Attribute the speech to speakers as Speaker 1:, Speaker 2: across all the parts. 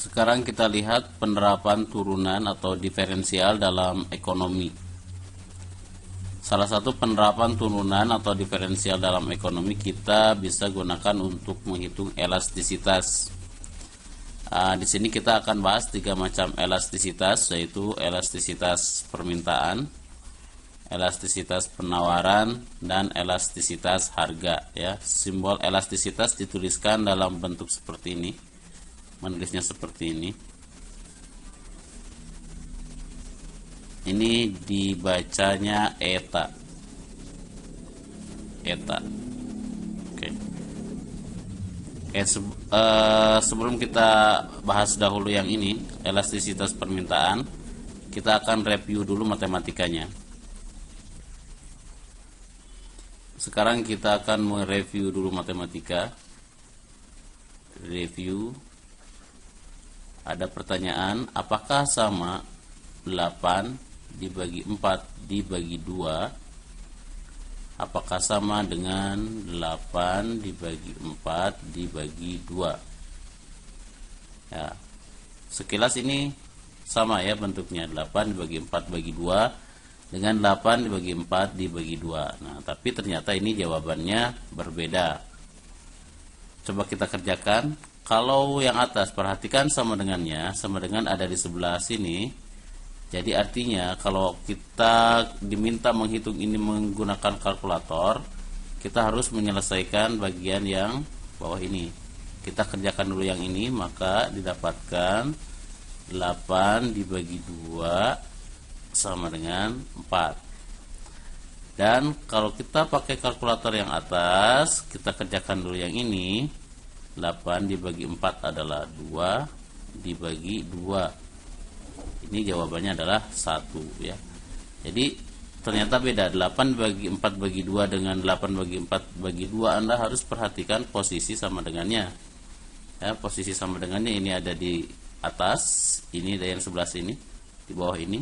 Speaker 1: Sekarang kita lihat penerapan turunan atau diferensial dalam ekonomi. Salah satu penerapan turunan atau diferensial dalam ekonomi kita bisa gunakan untuk menghitung elastisitas. Di sini kita akan bahas 3 macam elastisitas, yaitu elastisitas permintaan, elastisitas penawaran, dan elastisitas harga. Ya, simbol elastisitas dituliskan dalam bentuk seperti ini. Menulisnya seperti ini. Ini dibacanya eta. Eta. Oke. Sebelum kita bahas dahulu yang ini, elastisitas permintaan, kita akan review dulu matematikanya. Sekarang kita akan mereview dulu matematika. Review. Ada pertanyaan, apakah sama 8 dibagi 4 dibagi 2? Apakah sama dengan 8 dibagi 4 dibagi 2? Ya, sekilas ini sama ya bentuknya, 8 dibagi 4 bagi 2 dengan 8 dibagi 4 dibagi 2. Nah, tapi ternyata ini jawabannya berbeda. Coba kita kerjakan. Kalau yang atas, perhatikan sama dengannya, sama dengan ada di sebelah sini. Jadi artinya kalau kita diminta menghitung ini menggunakan kalkulator, kita harus menyelesaikan bagian yang bawah ini. Kita kerjakan dulu yang ini, maka didapatkan 8 dibagi 2 sama dengan 4. Dan kalau kita pakai kalkulator yang atas, kita kerjakan dulu yang ini. 8 dibagi 4 adalah 2 dibagi 2. Ini jawabannya adalah 1 ya. Jadi ternyata beda, 8 bagi 4 bagi 2 dengan 8 bagi 4 bagi 2. Anda harus perhatikan posisi sama dengannya ya, posisi sama dengannya ini ada di atas, ini ada yang sebelah sini, di bawah ini.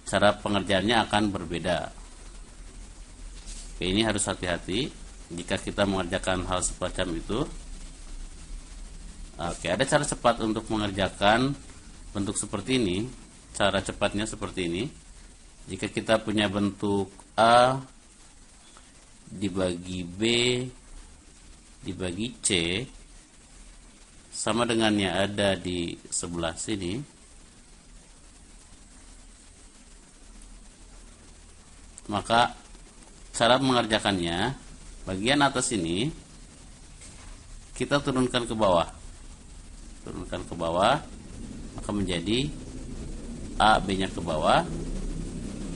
Speaker 1: Cara pengerjaannya akan berbeda. Oke, ini harus hati-hati jika kita mengerjakan hal semacam itu. Oke, ada cara cepat untuk mengerjakan bentuk seperti ini. Cara cepatnya seperti ini. Jika kita punya bentuk A dibagi B dibagi C, sama dengannya ada di sebelah sini, maka cara mengerjakannya, bagian atas ini kita turunkan ke bawah. Turunkan ke bawah, maka menjadi A, B-nya ke bawah,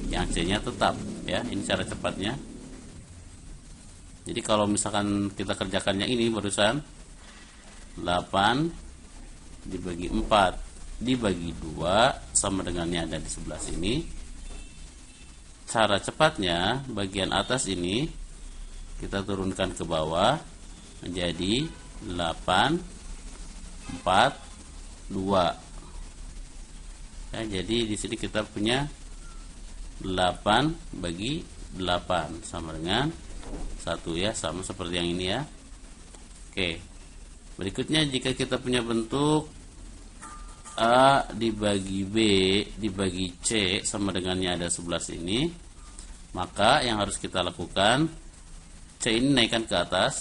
Speaker 1: yang C-nya tetap ya. Ini cara cepatnya. Jadi kalau misalkan kita kerjakannya ini barusan 8 dibagi 4 dibagi 2 sama dengannya ada di sebelah sini. Cara cepatnya, bagian atas ini kita turunkan ke bawah menjadi 8 4 2 ya. Jadi di sini kita punya 8 bagi 8 sama dengan 1 ya, sama seperti yang ini ya. Oke, berikutnya jika kita punya bentuk A dibagi B dibagi C sama dengannya ada sebelah sini, maka yang harus kita lakukan, C ini naikkan ke atas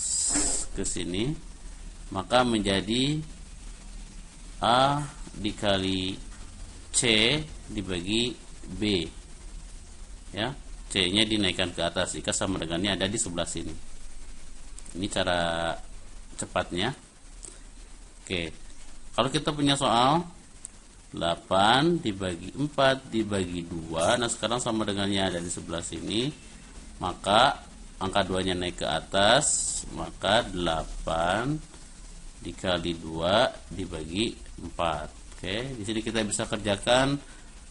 Speaker 1: ke sini, maka menjadi A dikali C dibagi B ya. C nya dinaikkan ke atas jika sama dengannya ada di sebelah sini. Ini cara cepatnya. Oke, kalau kita punya soal 8 dibagi 4 dibagi 2, nah sekarang sama dengannya ada di sebelah sini, maka angka 2 nya naik ke atas, maka 8 dikali 2 dibagi 4. Oke, di sini kita bisa kerjakan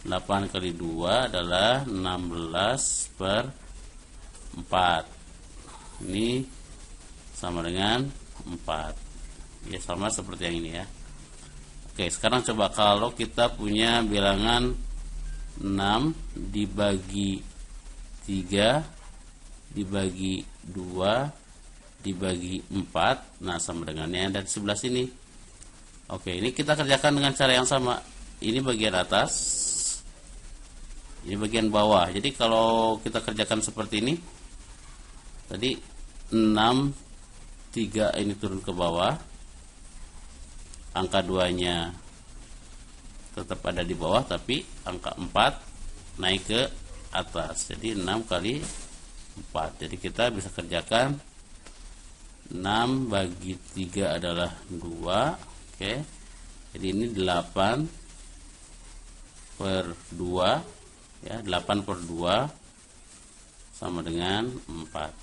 Speaker 1: 8 kali 2 adalah 16 per 4. Ini sama dengan 4. Ya, sama seperti yang ini ya. Oke, sekarang coba kalau kita punya bilangan 6 dibagi 3 dibagi 2 dibagi 4, nah sama dengannya ada di sebelah sini. Oke, ini kita kerjakan dengan cara yang sama. Ini bagian atas, ini bagian bawah. Jadi kalau kita kerjakan seperti ini, tadi 6, 3 ini turun ke bawah, angka 2-nya tetap ada di bawah, tapi angka 4 naik ke atas. Jadi 6 kali 4. Jadi kita bisa kerjakan 6 bagi 3 adalah 2. Oke. Jadi ini 8 per 2 ya, 8 per 2 sama dengan 4.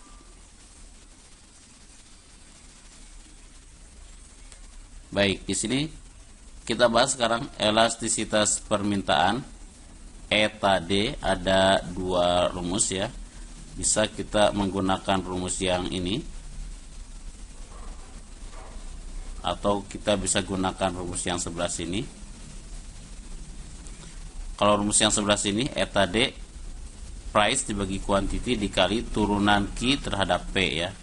Speaker 1: Baik, di sini kita bahas sekarang elastisitas permintaan. Eta D ada 2 rumus ya. Bisa kita menggunakan rumus yang ini, atau kita bisa gunakan rumus yang sebelah sini. Kalau rumus yang sebelah sini, eta D price dibagi quantity dikali turunan Q terhadap P ya.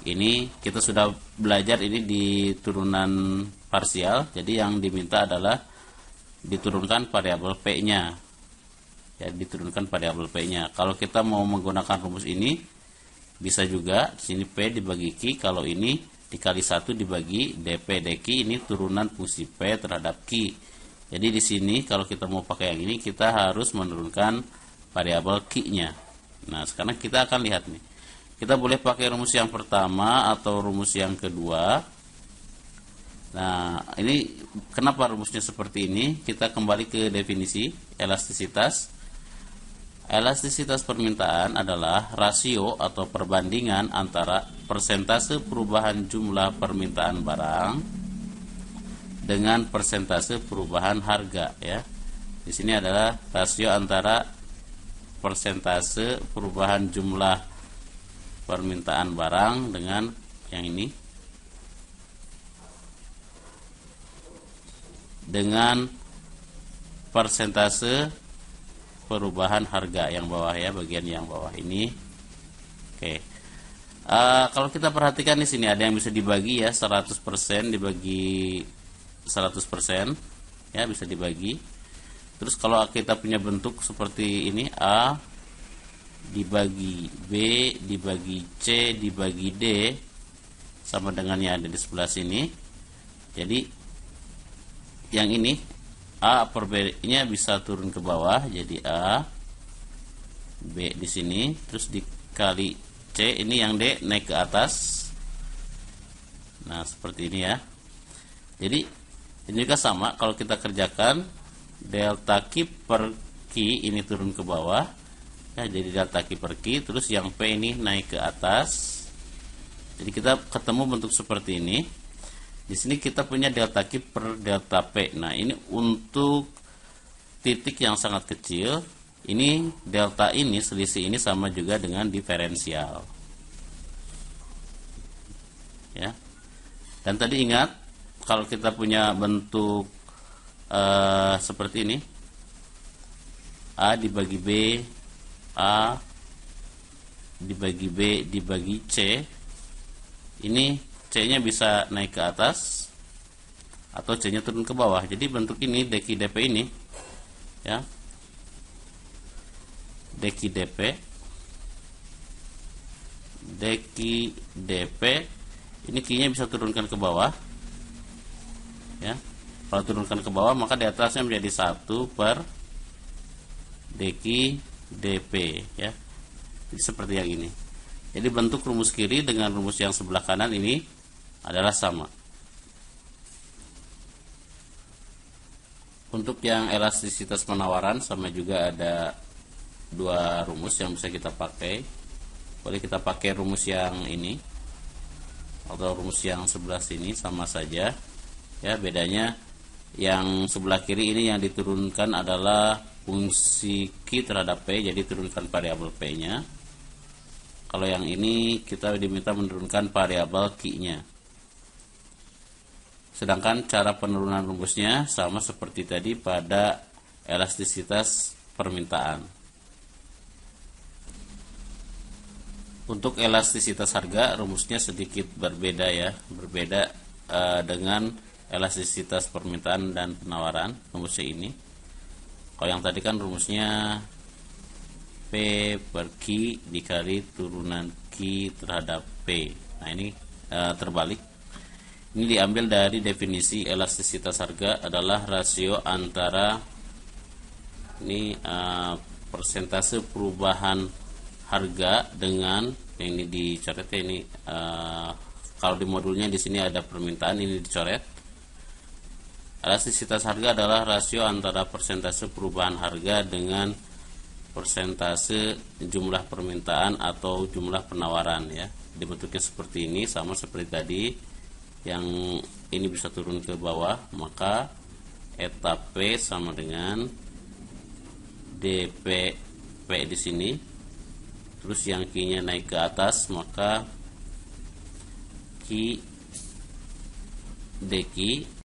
Speaker 1: Ini kita sudah belajar ini di turunan parsial. Jadi yang diminta adalah diturunkan variabel P-nya. Ya, diturunkan variabel P-nya. Kalau kita mau menggunakan rumus ini, bisa juga di sini P dibagi Q, kalau ini dikali 1 dibagi DP. DQ ini turunan fungsi P terhadap Q. Jadi di sini kalau kita mau pakai yang ini, kita harus menurunkan variabel Q-nya. Nah, sekarang kita akan lihat nih. Kita boleh pakai rumus yang pertama atau rumus yang kedua. Nah, ini kenapa rumusnya seperti ini? Kita kembali ke definisi elastisitas. Elastisitas permintaan adalah rasio atau perbandingan antara persentase perubahan jumlah permintaan barang dengan persentase perubahan harga ya. Di sini adalah rasio antara persentase perubahan jumlah permintaan barang dengan yang ini, dengan persentase perubahan harga yang bawah ya, bagian yang bawah ini. Oke. Kalau kita perhatikan di sini ada yang bisa dibagi ya, 100% dibagi 100% ya, bisa dibagi. Terus kalau kita punya bentuk seperti ini, A dibagi B dibagi C dibagi D sama dengan yang ada di sebelah sini. Jadi yang ini A per B nya bisa turun ke bawah, jadi A, B di sini, terus dikali C, ini yang D naik ke atas. Nah, seperti ini ya. Jadi ini juga sama, kalau kita kerjakan delta Q per Q ini turun ke bawah ya, jadi delta Q per Q, terus yang P ini naik ke atas. Jadi kita ketemu bentuk seperti ini. Di sini kita punya delta Q per delta P. Nah, ini untuk titik yang sangat kecil. Ini delta ini, selisih ini sama juga dengan diferensial. Ya. Dan tadi ingat, kalau kita punya bentuk seperti ini, A dibagi B, A dibagi B dibagi C, ini C-nya bisa naik ke atas atau C-nya turun ke bawah. Jadi bentuk ini DQ DP ini ya, DQ DP DQ DP ini Q-nya bisa turunkan ke bawah ya. Kalau turunkan ke bawah maka di atasnya menjadi 1 per DQ DP ya. Jadi seperti yang ini. Jadi bentuk rumus kiri dengan rumus yang sebelah kanan ini adalah sama. Untuk yang elastisitas penawaran sama juga ada 2 rumus yang bisa kita pakai. Boleh kita pakai rumus yang ini atau rumus yang sebelah sini, sama saja ya. Bedanya yang sebelah kiri ini yang diturunkan adalah fungsi Q terhadap P, jadi turunkan variabel P nya. Kalau yang ini kita diminta menurunkan variabel Q-nya. Sedangkan cara penurunan rumusnya sama seperti tadi pada elastisitas permintaan. Untuk elastisitas harga rumusnya sedikit berbeda ya, berbeda dengan elastisitas permintaan dan penawaran, rumusnya ini. Kalau yang tadi kan rumusnya P per Q dikali turunan Q terhadap P. Nah ini terbalik. Ini diambil dari definisi elastisitas harga adalah rasio antara ini persentase perubahan harga dengan yang ini dicoret ya, ini kalau di modulnya di sini ada permintaan, ini dicoret. Elastisitas harga adalah rasio antara persentase perubahan harga dengan persentase jumlah permintaan atau jumlah penawaran ya. Dibentuknya seperti ini, sama seperti tadi. Yang ini bisa turun ke bawah, maka eta P sama dengan DP P di sini. Terus yang Q-nya naik ke atas, maka Q DQ